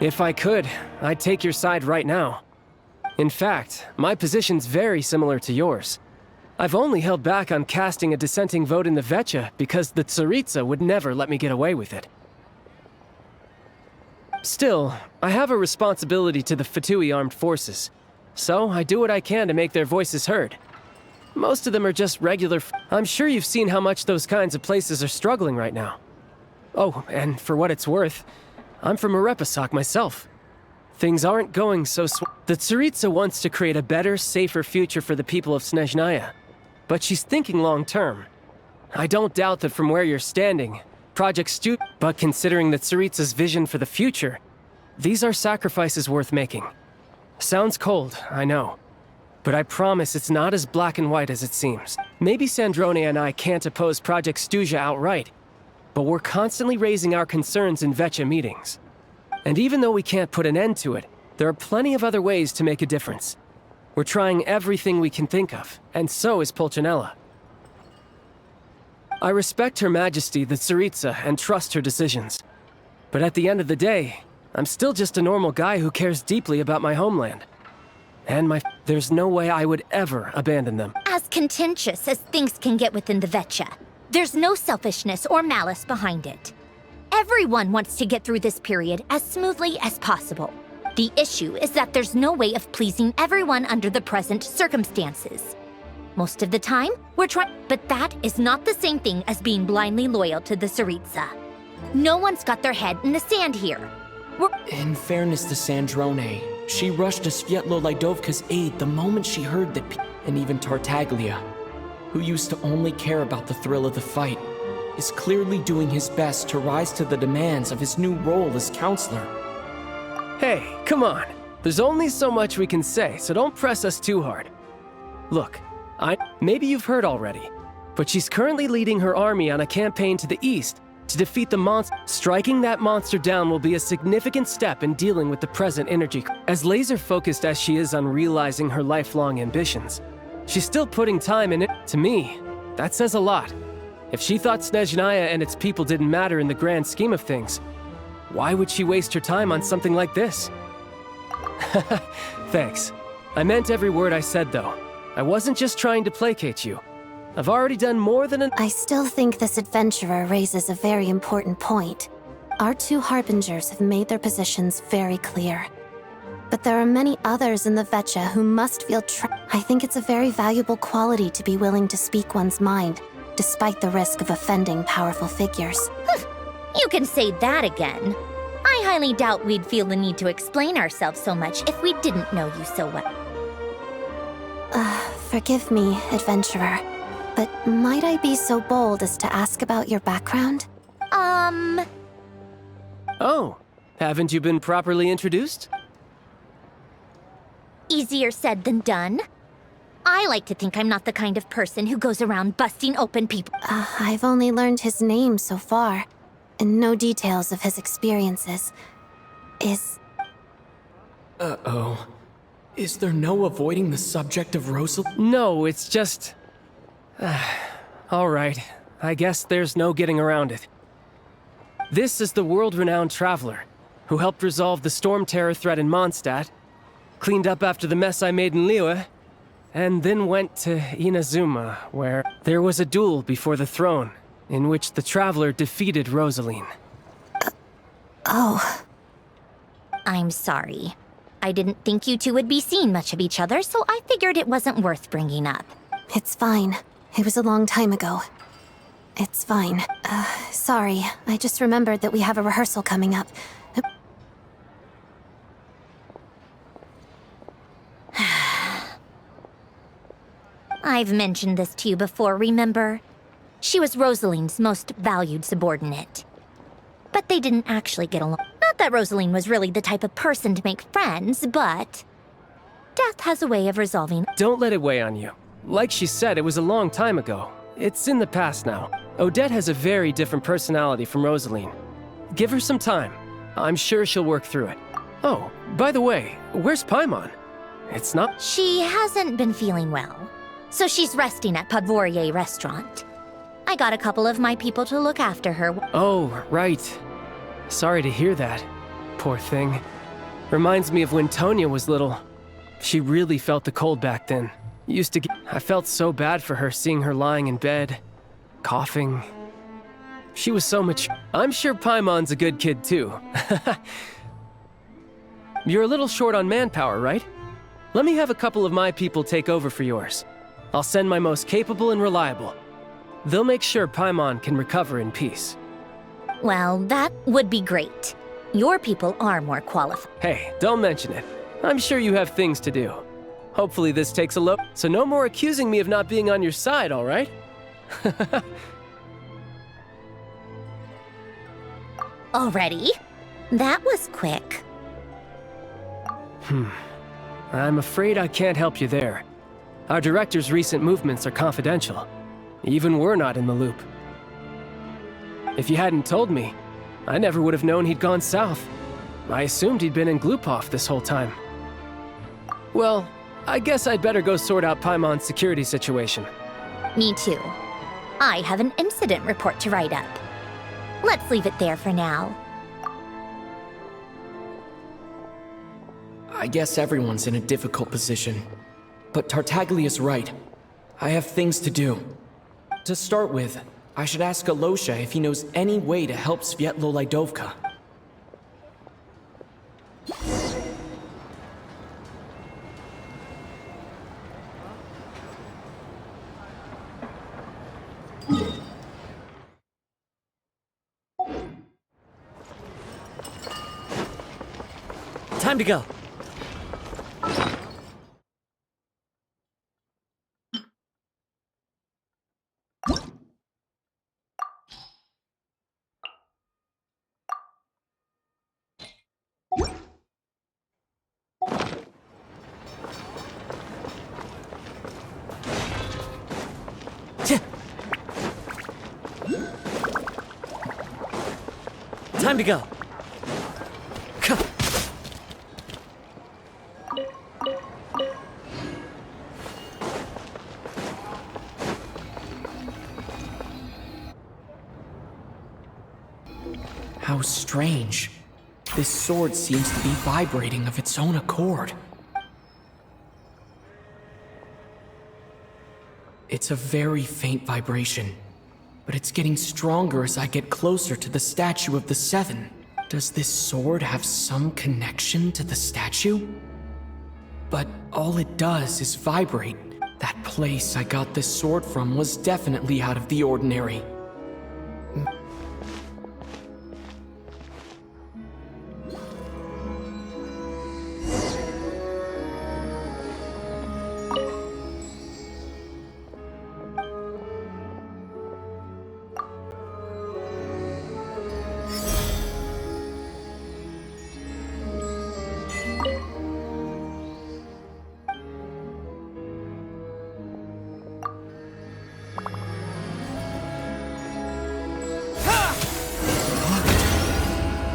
If I could, I'd take your side right now. In fact, my position's very similar to yours. I've only held back on casting a dissenting vote in the Vecha because the Tsaritsa would never let me get away with it. Still, I have a responsibility to the Fatui armed forces, so I do what I can to make their voices heard. Most of them are just regular I'm sure you've seen how much those kinds of places are struggling right now. Oh, and for what it's worth, I'm from Arepasak myself. Things aren't going so The Tsaritsa wants to create a better, safer future for the people of Snezhnaya, but she's thinking long-term. I don't doubt that from where you're standing, but considering the Tsaritsa's vision for the future, these are sacrifices worth making. Sounds cold, I know. But I promise it's not as black and white as it seems. Maybe Sandrone and I can't oppose Project Stuja outright, but we're constantly raising our concerns in Vecha meetings. And even though we can't put an end to it, there are plenty of other ways to make a difference. We're trying everything we can think of, and so is Pulcinella. I respect Her Majesty, the Tsaritsa, and trust her decisions. But at the end of the day, I'm still just a normal guy who cares deeply about my homeland. And there's no way I would ever abandon them. As contentious as things can get within the Vecha, there's no selfishness or malice behind it. Everyone wants to get through this period as smoothly as possible. The issue is that there's no way of pleasing everyone under the present circumstances. Most of the time, we're trying, but that is not the same thing as being blindly loyal to the Tsaritsa. No one's got their head in the sand here. In fairness to Sandrone, she rushed to Svietlo Lidovka's aid the moment she heard that and even Tartaglia, who used to only care about the thrill of the fight, is clearly doing his best to rise to the demands of his new role as counselor. Hey, come on. There's only so much we can say, so don't press us too hard. Look, maybe you've heard already, but she's currently leading her army on a campaign to the east to defeat the monster. Striking that monster down will be a significant step in dealing with the present energy. As laser-focused as she is on realizing her lifelong ambitions, she's still putting time in it. To me, that says a lot. If she thought Snezhnaya and its people didn't matter in the grand scheme of things, why would she waste her time on something like this? Thanks. I meant every word I said, though. I wasn't just trying to placate you. I've already done more than I still think this adventurer raises a very important point. Our two harbingers have made their positions very clear. But there are many others in the Vecha who must feel I think it's a very valuable quality to be willing to speak one's mind, despite the risk of offending powerful figures. You can say that again. I highly doubt we'd feel the need to explain ourselves so much if we didn't know you so well. Forgive me, adventurer, but might I be so bold as to ask about your background? Oh, haven't you been properly introduced? Easier said than done. I like to think I'm not the kind of person who goes around busting open people. I've only learned his name so far, and no details of his experiences. Uh-oh. Is there no avoiding the subject of Rosalind? No, it's just... all right. I guess there's no getting around it. This is the world-renowned traveler, who helped resolve the storm terror threat in Mondstadt, cleaned up after the mess I made in Liyue, and then went to Inazuma, where there was a duel before the throne, in which the traveler defeated Rosaline. Oh. I'm sorry. I didn't think you two would be seeing much of each other, so I figured it wasn't worth bringing up. It's fine. It was a long time ago. It's fine. Sorry. I just remembered that we have a rehearsal coming up. I've mentioned this to you before, remember? She was Rosaline's most valued subordinate. But they didn't actually get along. Not that Rosaline was really the type of person to make friends, but... death has a way of resolving... Don't let it weigh on you. Like she said, it was a long time ago. It's in the past now. Odette has a very different personality from Rosaline. Give her some time. I'm sure she'll work through it. Oh, by the way, where's Paimon? It's not... She hasn't been feeling well, so she's resting at Podvorier restaurant. I got a couple of my people to look after her. Oh, right. Sorry to hear that. Poor thing. Reminds me of when Tonya was little. She really felt the cold back then. I felt so bad for her seeing her lying in bed, coughing. She was so mature. I'm sure Paimon's a good kid too. You're a little short on manpower, right? Let me have a couple of my people take over for yours. I'll send my most capable and reliable. They'll make sure Paimon can recover in peace. Well, that would be great. Your people are more qualified. Hey, don't mention it. I'm sure you have things to do. Hopefully this takes a look. So no more accusing me of not being on your side, all right? Already? That was quick. I'm afraid I can't help you there. Our director's recent movements are confidential. Even we're not in the loop. If you hadn't told me, I never would have known he'd gone south. I assumed he'd been in Glupov this whole time. Well, I guess I'd better go sort out Paimon's security situation. Me too. I have an incident report to write up. Let's leave it there for now. I guess everyone's in a difficult position. But Tartaglia's right. I have things to do. To start with, I should ask Alosha if he knows any way to help Svietlo Lydovka. Time to go. Time to go. How strange. This sword seems to be vibrating of its own accord. It's a very faint vibration, but it's getting stronger as I get closer to the statue of the Seven. Does this sword have some connection to the statue? But all it does is vibrate. That place I got this sword from was definitely out of the ordinary.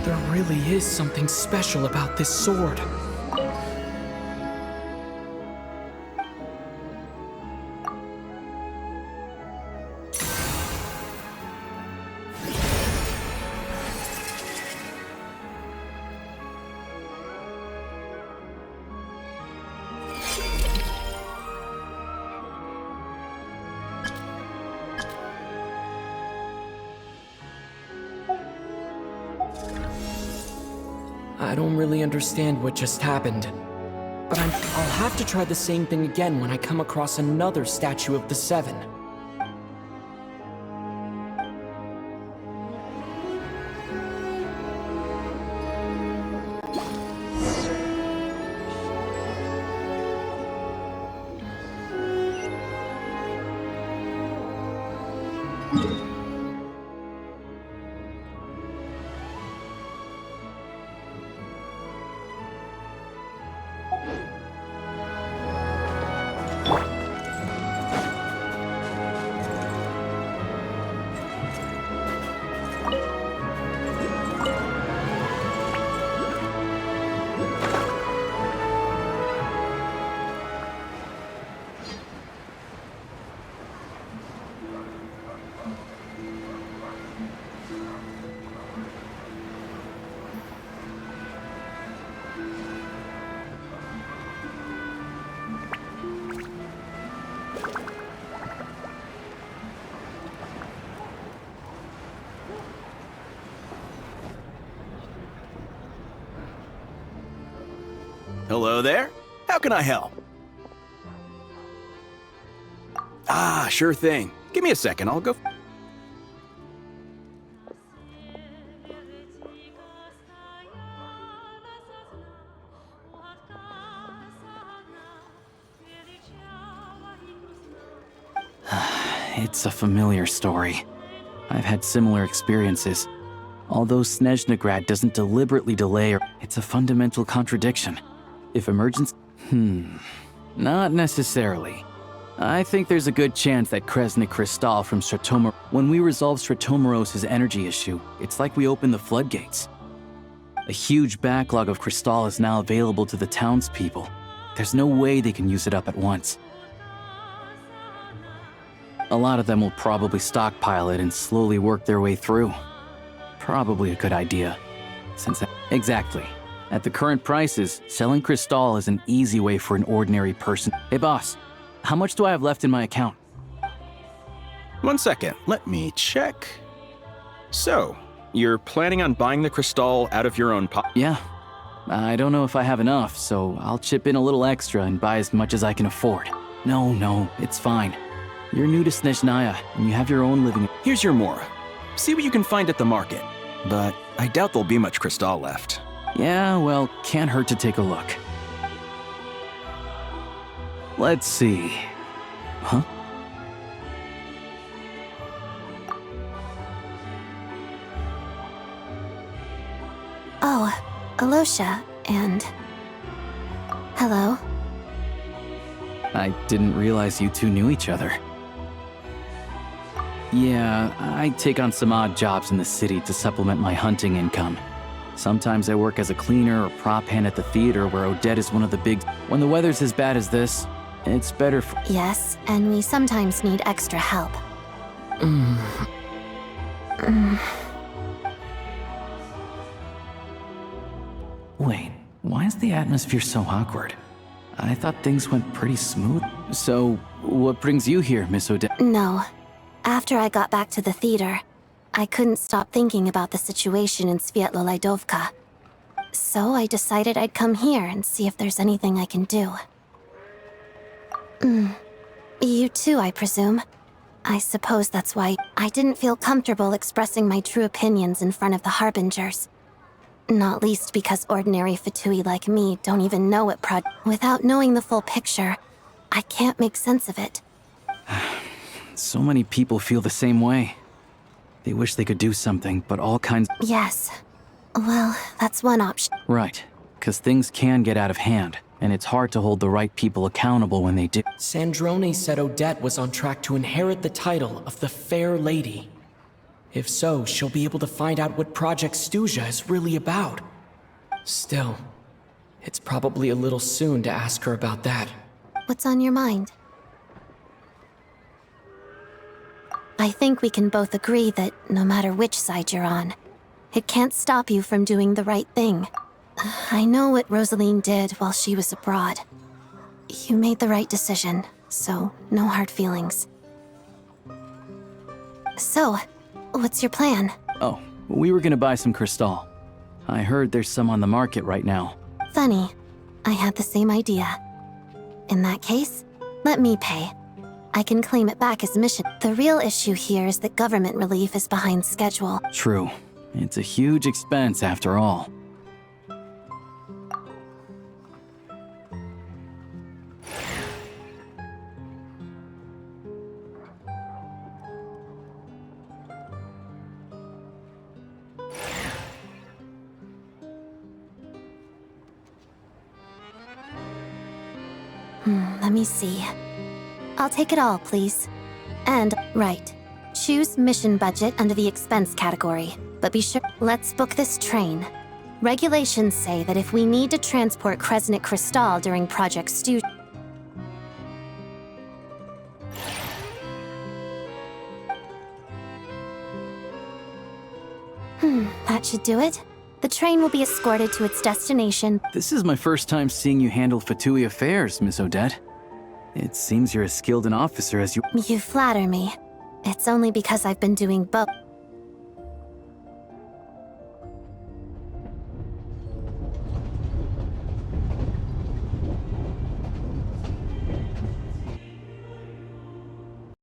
There really is something special about this sword. I don't really understand what just happened. But I'll have to try the same thing again when I come across another statue of the Seven. Hello there. How can I help? Ah, sure thing. Give me a second, I'll go. It's a familiar story. I've had similar experiences. Although Snezhnegrad doesn't deliberately delay, it's a fundamental contradiction. If emergency... Not necessarily. I think there's a good chance that Kresnik Krystal from Stratomir... When we resolve Stratomiros' energy issue, it's like we open the floodgates. A huge backlog of Krystal is now available to the townspeople. There's no way they can use it up at once. A lot of them will probably stockpile it and slowly work their way through. Probably a good idea. Exactly. At the current prices, selling Krystal is an easy way for an ordinary person. Hey boss, how much do I have left in my account? 1 second, let me check. So, you're planning on buying the Krystal out of your own pocket? Yeah. I don't know if I have enough, so I'll chip in a little extra and buy as much as I can afford. No, it's fine. You're new to Snezhnaya, and you have your own living... Here's your Mora. See what you can find at the market. But I doubt there'll be much Krystal left. Yeah, well, can't hurt to take a look. Let's see... Huh? Oh, Alosha, and... Hello? I didn't realize you two knew each other. Yeah, I take on some odd jobs in the city to supplement my hunting income. Sometimes I work as a cleaner or prop hand at the theater where Odette is one of the big... When the weather's as bad as this, it's better for... Yes, and we sometimes need extra help. Wait, why is the atmosphere so awkward? I thought things went pretty smooth. So, what brings you here, Miss Odette? No. After I got back to the theater, I couldn't stop thinking about the situation in Svietlo-Lidovka. So I decided I'd come here and see if there's anything I can do. You too, I presume. I suppose that's why I didn't feel comfortable expressing my true opinions in front of the Harbingers. Not least because ordinary Fatui like me don't even know what Without knowing the full picture, I can't make sense of it. So many people feel the same way. They wish they could do something, but all kinds... Yes. Well, that's one option. Right, because things can get out of hand, and it's hard to hold the right people accountable when they do. Sandrone said Odette was on track to inherit the title of the Fair Lady. If so, she'll be able to find out what Project Stuja is really about. Still, it's probably a little soon to ask her about that. What's on your mind? I think we can both agree that no matter which side you're on, it can't stop you from doing the right thing. I know what Rosaline did while she was abroad. You made the right decision, so no hard feelings. So, what's your plan? Oh, we were gonna buy some Krystal. I heard there's some on the market right now. Funny. I had the same idea. In that case, let me pay. I can claim it back as mission. The real issue here is that government relief is behind schedule. True. It's a huge expense after all. Let me see. I'll take it all, please. And, right. Choose mission budget under the expense category. But be sure, let's book this train. Regulations say that if we need to transport Kresnik Krystal during Project Stuja... That should do it. The train will be escorted to its destination. This is my first time seeing you handle Fatui affairs, Miss Odette. It seems you're as skilled an officer as you... You flatter me. It's only because I've been doing both.